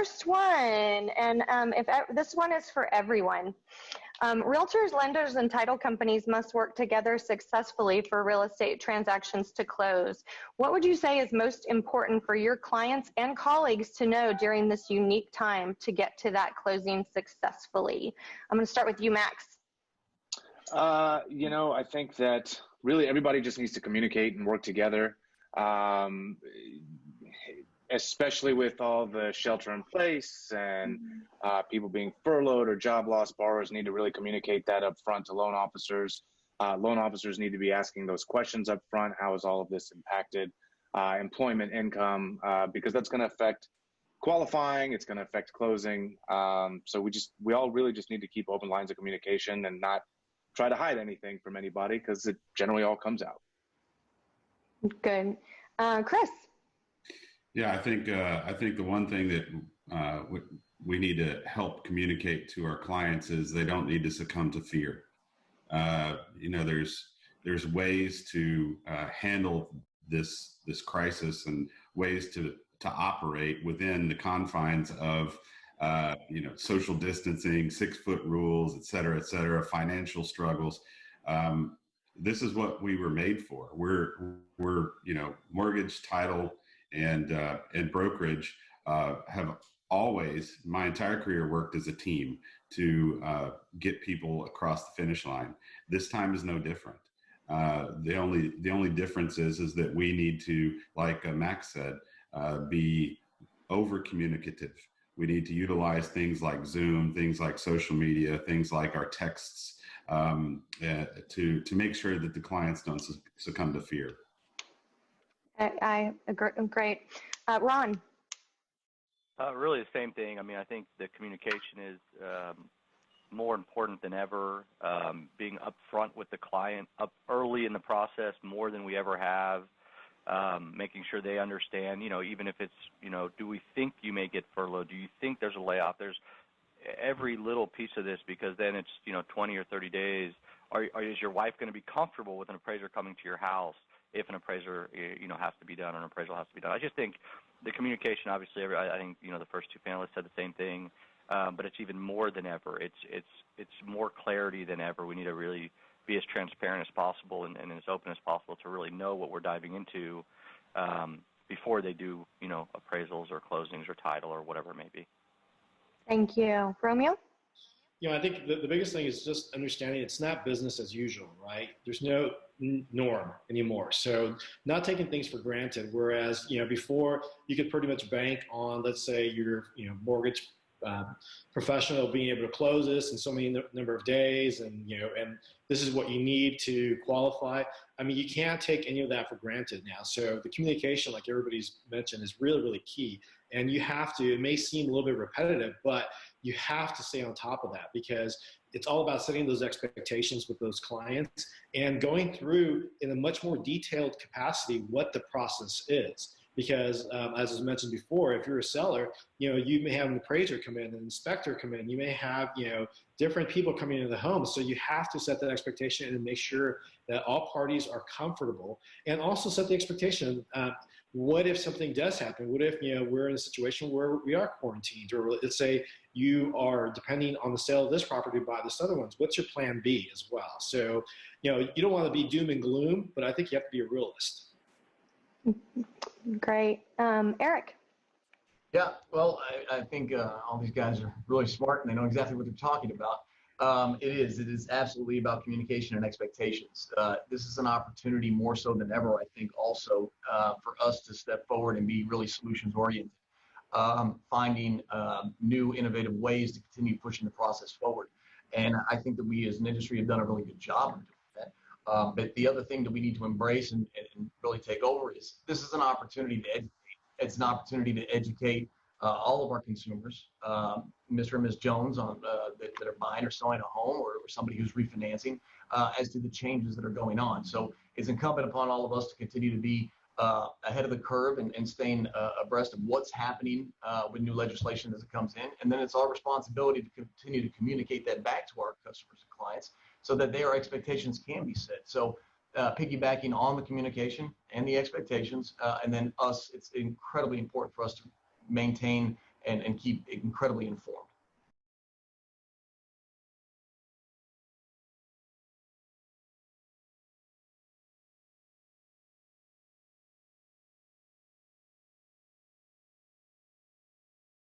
first one, and this one is for everyone. Realtors, lenders, and title companies must work together successfully for real estate transactions to close. What would you say is most important for your clients and colleagues to know during this unique time to get to that closing successfully? I'm going to start with you, Max. I think that really everybody just needs to communicate and work together, especially with all the shelter in place and people being furloughed or job loss. Borrowers need to really communicate that up front to loan officers. Loan officers need to be asking those questions up front. How has all of this impacted employment, income? Because that's going to affect qualifying. It's going to affect closing. So we all really just need to keep open lines of communication and not try to hide anything from anybody, because it generally all comes out. Good. Chris? Yeah, I think the one thing that we need to help communicate to our clients is they don't need to succumb to fear. There's ways to handle this crisis and ways to operate within the confines of social distancing, 6-foot rules, et cetera, financial struggles. This is what we were made for. We're mortgage, title, and brokerage have always, my entire career, worked as a team to get people across the finish line. This time is no different. The only difference is that we need to, like Max said, be over communicative. We need to utilize things like Zoom, things like social media, things like our texts to make sure that the clients don't succumb to fear. I agree. Great. Ron? Really the same thing. I mean, I think the communication is more important than ever. Being upfront with the client up early in the process more than we ever have. Making sure they understand, even if it's, do we think you may get furloughed? Do you think there's a layoff? There's every little piece of this, because then it's, 20 or 30 days. Is your wife going to be comfortable with an appraiser coming to your house if an appraiser, has to be done or an appraisal has to be done? I just think the communication, obviously, I think, the first two panelists said the same thing, but it's even more than ever. It's more clarity than ever. We need to really be as transparent as possible and as open as possible to really know what we're diving into before they do, appraisals or closings or title or whatever it may be. Thank you. Romeo? I think the biggest thing is just understanding it's not business as usual, right? There's no norm anymore. So not taking things for granted, whereas, before you could pretty much bank on, let's say, your, mortgage professional being able to close this in so many number of days, and and this is what you need to qualify. I mean, you can't take any of that for granted now. So the communication, like everybody's mentioned, is really, really key. And you have to, it may seem a little bit repetitive, but you have to stay on top of that, because it's all about setting those expectations with those clients and going through in a much more detailed capacity what the process is. Because as was mentioned before, if you're a seller, you may have an appraiser come in, an inspector come in, you may have, different people coming into the home. So you have to set that expectation and make sure that all parties are comfortable, and also set the expectation. What if something does happen? What if, we're in a situation where we are quarantined, or let's say you are depending on the sale of this property to buy this other ones? What's your plan B as well? So, you don't want to be doom and gloom, but I think you have to be a realist. Great. Eric? Yeah, well, I think all these guys are really smart and they know exactly what they're talking about. It is absolutely about communication and expectations. This is an opportunity more so than ever, I think, also for us to step forward and be really solutions oriented, finding new innovative ways to continue pushing the process forward. And I think that we as an industry have done a really good job of doing that. But the other thing that we need to embrace and really take over is this is an opportunity to educate. It's an opportunity to educate all of our consumers, Mr. and Ms. Jones, that are buying or selling a home, or somebody who's refinancing, as to the changes that are going on. So it's incumbent upon all of us to continue to be ahead of the curve and staying abreast of what's happening with new legislation as it comes in. And then it's our responsibility to continue to communicate that back to our customers and clients so that their expectations can be set. So piggybacking on the communication and the expectations, and then us, it's incredibly important for us to maintain and keep incredibly informed.